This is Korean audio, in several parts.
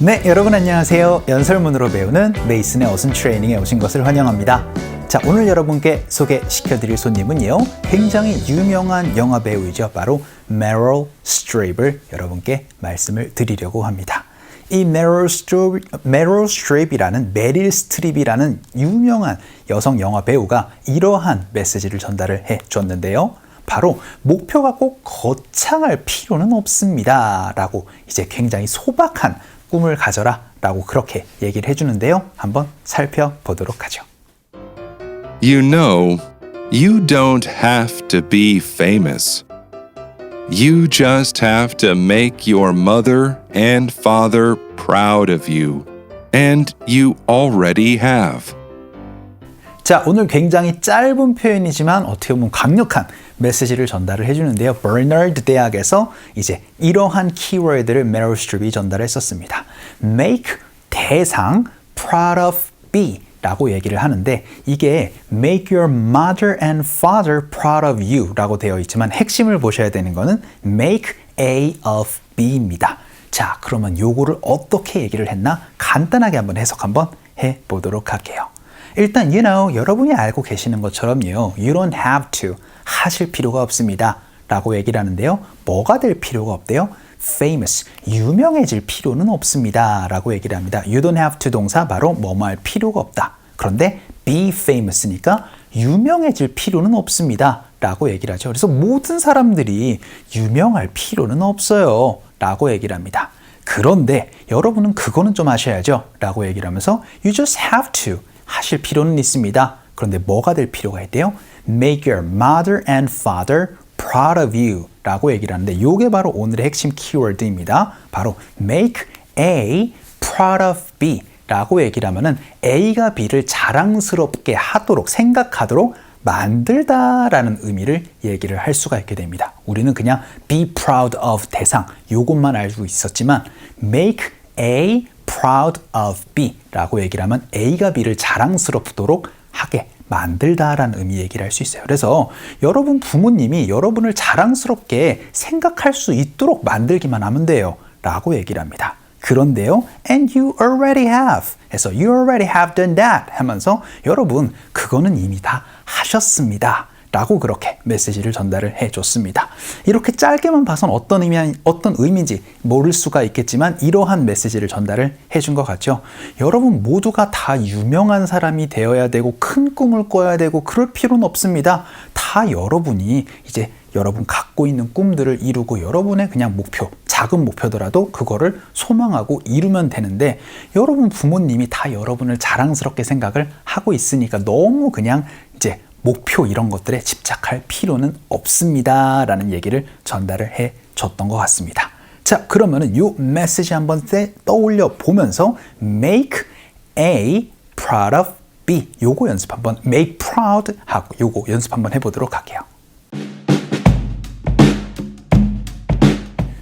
네, 여러분 안녕하세요. 연설문으로 배우는 메이슨의 어순 트레이닝에 오신 것을 환영합니다. 자, 오늘 여러분께 소개시켜드릴 손님은요, 굉장히 유명한 영화 배우이죠. 바로 메릴 스트립을 여러분께 말씀을 드리려고 합니다. 이 메릴 스트립이라는 유명한 여성 영화 배우가 이러한 메시지를 전달을 해줬는데요. 바로 목표가 꼭 거창할 필요는 없습니다 라고 이제 굉장히 소박한 꿈을 가져라 라고 그렇게 얘기를 해주는데요. 한번 살펴보도록 하죠. You know, you don't have to be famous. You just have to make your mother and father proud of you. And you already have. 자, 오늘 굉장히 짧은 표현이지만 어떻게 보면 강력한 메시지를 전달을 해주는데요. 버나드 대학에서 이제 이러한 키워드를 메릴 스트립이 전달했었습니다. Make 대상, proud of be 라고 얘기를 하는데, 이게 make your mother and father proud of you 라고 되어 있지만 핵심을 보셔야 되는 거는 make A of B입니다. 자, 그러면 요거를 어떻게 얘기를 했나 간단하게 한번 해석 한번 해보도록 할게요. 일단 여러분이 알고 계시는 것처럼요, you don't have to 하실 필요가 없습니다 라고 얘기를 하는데요. 뭐가 될 필요가 없대요? famous, 유명해질 필요는 없습니다 라고 얘기를 합니다. you don't have to 동사 바로 뭐뭐 할 필요가 없다. 그런데 be famous니까 유명해질 필요는 없습니다 라고 얘기를 하죠. 그래서 모든 사람들이 유명할 필요는 없어요 라고 얘기를 합니다. 그런데 여러분은 그거는 좀 아셔야죠 라고 얘기를 하면서 you just have to 하실 필요는 있습니다. 그런데 뭐가 될 필요가 있대요? Make your mother and father proud of you 라고 얘기를 하는데, 이게 바로 오늘의 핵심 키워드입니다. 바로 make A proud of B 라고 얘기를 하면은 A가 B를 자랑스럽게 하도록, 생각하도록 만들다라는 의미를 얘기를 할 수가 있게 됩니다. 우리는 그냥 be proud of 대상, 요것만 알고 있었지만 make A proud of B 라고 얘기를 하면 A가 B를 자랑스럽도록 하게 만들다라는 의미 얘기를 할 수 있어요. 그래서 여러분 부모님이 여러분을 자랑스럽게 생각할 수 있도록 만들기만 하면 돼요 라고 얘기를 합니다. 그런데요, and you already have 해서 you already have done that 하면서 여러분 그거는 이미 다 하셨습니다 라고 그렇게 메시지를 전달을 해줬습니다. 이렇게 짧게만 봐선 어떤 의미인지 모를 수가 있겠지만 이러한 메시지를 전달을 해준 것 같죠. 여러분 모두가 다 유명한 사람이 되어야 되고 큰 꿈을 꿔야 되고 그럴 필요는 없습니다. 다 여러분이 이제 여러분 갖고 있는 꿈들을 이루고 여러분의 그냥 목표, 작은 목표더라도 그거를 소망하고 이루면 되는데, 여러분 부모님이 다 여러분을 자랑스럽게 생각을 하고 있으니까 너무 그냥 이제 목표 이런 것들에 집착할 필요는 없습니다 라는 얘기를 전달을 해 줬던 것 같습니다. 자, 그러면은 이 메시지 한번 떠올려 보면서 make A proud of B, 요거 연습 한번, make proud 하고 요거 연습 한번 해보도록 할게요.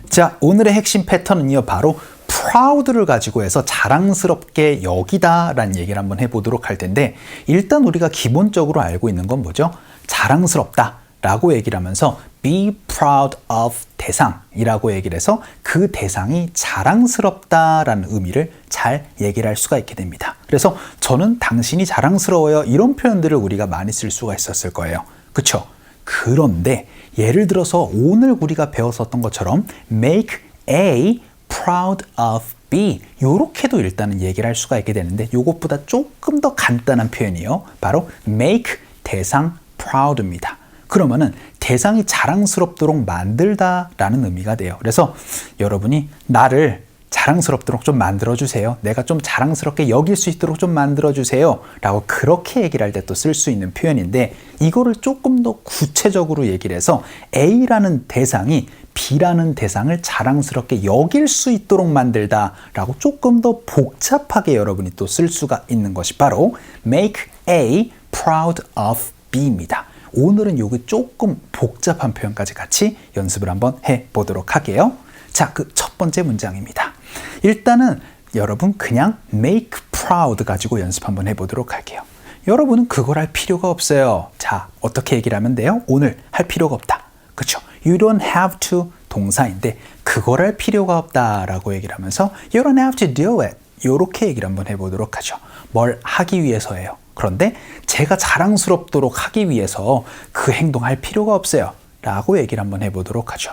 자, 오늘의 핵심 패턴은요, 바로 proud를 가지고 해서 자랑스럽게 여기다 라는 얘기를 한번 해보도록 할 텐데, 일단 우리가 기본적으로 알고 있는 건 뭐죠? 자랑스럽다 라고 얘기를 하면서 be proud of 대상이라고 얘기를 해서 그 대상이 자랑스럽다라는 의미를 잘 얘기를 할 수가 있게 됩니다. 그래서 저는 당신이 자랑스러워요 이런 표현들을 우리가 많이 쓸 수가 있었을 거예요. 그쵸? 그런데 예를 들어서 오늘 우리가 배웠었던 것처럼 make A proud of B, 요렇게도 일단은 얘기를 할 수가 있게 되는데, 요것보다 조금 더 간단한 표현이요, 바로 make 대상 proud입니다. 그러면은 대상이 자랑스럽도록 만들다 라는 의미가 돼요. 그래서 여러분이 나를 자랑스럽도록 좀 만들어주세요, 내가 좀 자랑스럽게 여길 수 있도록 좀 만들어주세요 라고 그렇게 얘기를 할 때 또 쓸 수 있는 표현인데, 이거를 조금 더 구체적으로 얘기를 해서 A라는 대상이 B라는 대상을 자랑스럽게 여길 수 있도록 만들다 라고 조금 더 복잡하게 여러분이 또 쓸 수가 있는 것이 바로 make A proud of B입니다. 오늘은 여기 조금 복잡한 표현까지 같이 연습을 한번 해보도록 할게요. 자, 그 첫 번째 문장입니다. 일단은 여러분 그냥 make proud 가지고 연습 한번 해보도록 할게요. 여러분은 그걸 할 필요가 없어요. 자, 어떻게 얘기를 하면 돼요? 오늘 할 필요가 없다. 그렇죠? You don't have to 동사인데 그걸 할 필요가 없다라고 얘기를 하면서 You don't have to do it. 이렇게 얘기를 한번 해보도록 하죠. 뭘 하기 위해서예요. 그런데 제가 자랑스럽도록 하기 위해서 그 행동할 필요가 없어요. 라고 얘기를 한번 해보도록 하죠.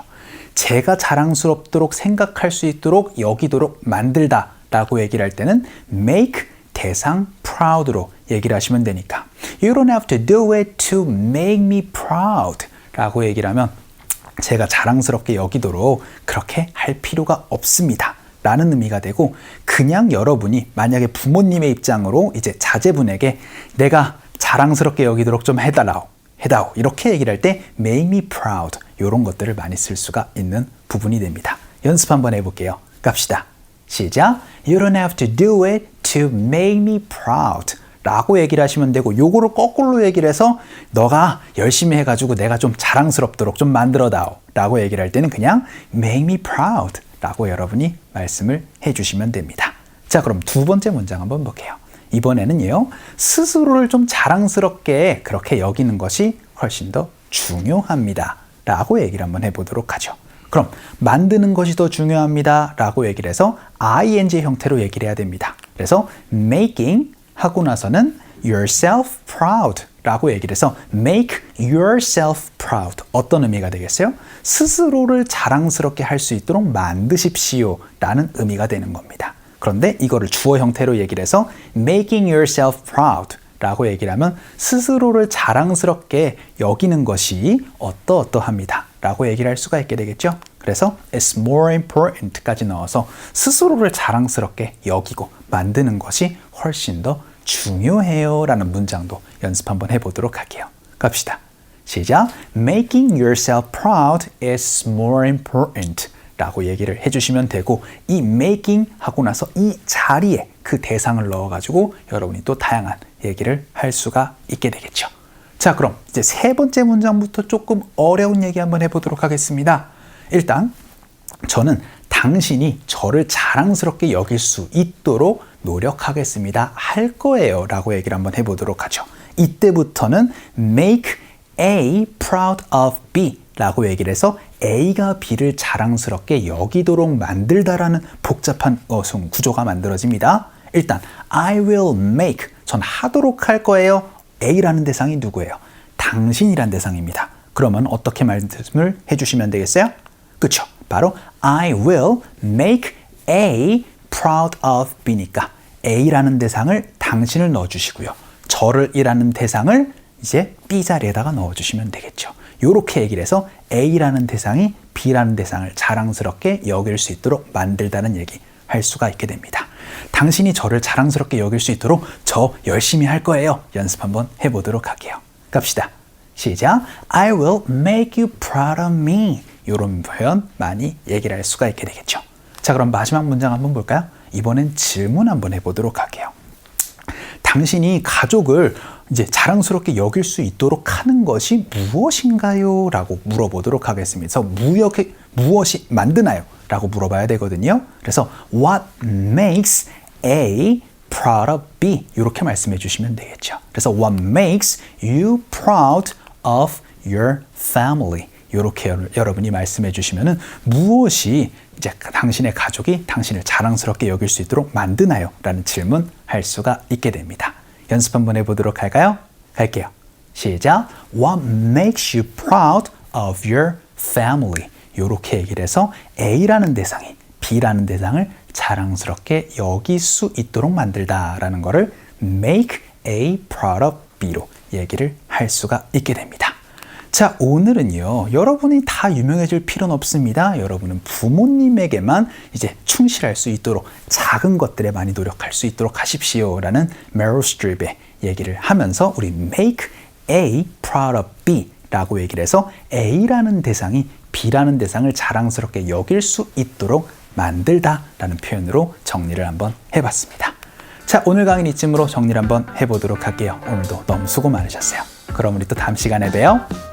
제가 자랑스럽도록 생각할 수 있도록 여기도록 만들다 라고 얘기를 할 때는 make 대상 proud로 얘기를 하시면 되니까 You don't have to do it to make me proud 라고 얘기를 하면 제가 자랑스럽게 여기도록 그렇게 할 필요가 없습니다 라는 의미가 되고 그냥 여러분이 만약에 부모님의 입장으로 이제 자제분에게 내가 자랑스럽게 여기도록 좀 해다오 이렇게 얘기를 할 때 make me proud 이런 것들을 많이 쓸 수가 있는 부분이 됩니다. 연습 한번 해볼게요. 갑시다. 시작. You don't have to do it to make me proud 라고 얘기를 하시면 되고 요거를 거꾸로 얘기를 해서 너가 열심히 해가지고 내가 좀 자랑스럽도록 좀 만들어다오 라고 얘기를 할 때는 그냥 make me proud 라고 여러분이 말씀을 해주시면 됩니다. 자, 그럼 두 번째 문장 한번 볼게요. 이번에는요, 스스로를 좀 자랑스럽게 그렇게 여기는 것이 훨씬 더 중요합니다. 라고 얘기를 한번 해보도록 하죠. 그럼 만드는 것이 더 중요합니다. 라고 얘기를 해서 ing 형태로 얘기를 해야 됩니다. 그래서 making 하고 나서는 yourself proud 라고 얘기를 해서 make yourself proud. 어떤 의미가 되겠어요? 스스로를 자랑스럽게 할 수 있도록 만드십시오 라는 의미가 되는 겁니다. 그런데 이거를 주어 형태로 얘기를 해서 making yourself proud 라고 얘기를 하면 스스로를 자랑스럽게 여기는 것이 어떠합니다 라고 얘기를 할 수가 있게 되겠죠. 그래서 it's more important 까지 넣어서 스스로를 자랑스럽게 여기고 만드는 것이 훨씬 더 중요해요 라는 문장도 연습 한번 해보도록 할게요. 갑시다. 시작. Making yourself proud is more important 라고 얘기를 해주시면 되고 이 making 하고 나서 이 자리에 그 대상을 넣어가지고 여러분이 또 다양한 얘기를 할 수가 있게 되겠죠. 자, 그럼 이제 세 번째 문장부터 조금 어려운 얘기 한번 해보도록 하겠습니다. 일단 저는 당신이 저를 자랑스럽게 여길 수 있도록 노력하겠습니다. 할 거예요 라고 얘기를 한번 해보도록 하죠. 이때부터는 make A proud of B 라고 얘기를 해서 A가 B를 자랑스럽게 여기도록 만들다라는 복잡한 구조가 만들어집니다. 일단 I will make, 전 하도록 할 거예요. A라는 대상이 누구예요? 당신이란 대상입니다. 그러면 어떻게 말씀을 해주시면 되겠어요? 그쵸? 바로 I will make A proud of B니까 A라는 대상을 당신을 넣어주시고요. 저를 이라는 대상을 이제 B 자리에다가 넣어주시면 되겠죠. 이렇게 얘기를 해서 A라는 대상이 B라는 대상을 자랑스럽게 여길 수 있도록 만들다는 얘기 할 수가 있게 됩니다. 당신이 저를 자랑스럽게 여길 수 있도록 저 열심히 할 거예요. 연습 한번 해보도록 할게요. 갑시다. 시작. I will make you proud of me. 이런 표현 많이 얘기를 할 수가 있게 되겠죠. 자, 그럼 마지막 문장 한번 볼까요? 이번엔 질문 한번 해보도록 할게요. 당신이 가족을 이제 자랑스럽게 여길 수 있도록 하는 것이 무엇인가요? 라고 물어보도록 하겠습니다. 그래서 무엇이 만드나요? 라고 물어봐야 되거든요. 그래서 What makes A proud of B? 이렇게 말씀해 주시면 되겠죠. 그래서 What makes you proud of your family? 이렇게 여러분이 말씀해 주시면은 무엇이 이제 당신의 가족이 당신을 자랑스럽게 여길 수 있도록 만드나요? 라는 질문 할 수가 있게 됩니다. 연습 한번 해보도록 할까요? 갈게요. 시작. What makes you proud of your family? 이렇게 얘기를 해서 A라는 대상이 B라는 대상을 자랑스럽게 여길 수 있도록 만들다라는 거를 make A proud of B로 얘기를 할 수가 있게 됩니다. 자, 오늘은요, 여러분이 다 유명해질 필요는 없습니다. 여러분은 부모님에게만 이제 충실할 수 있도록 작은 것들에 많이 노력할 수 있도록 하십시오 라는 메릴 스트립의 얘기를 하면서 우리 make A proud of B 라고 얘기를 해서 A라는 대상이 B라는 대상을 자랑스럽게 여길 수 있도록 만들다 라는 표현으로 정리를 한번 해봤습니다. 자, 오늘 강의는 이쯤으로 정리를 한번 해보도록 할게요. 오늘도 너무 수고 많으셨어요. 그럼 우리 또 다음 시간에 봬요.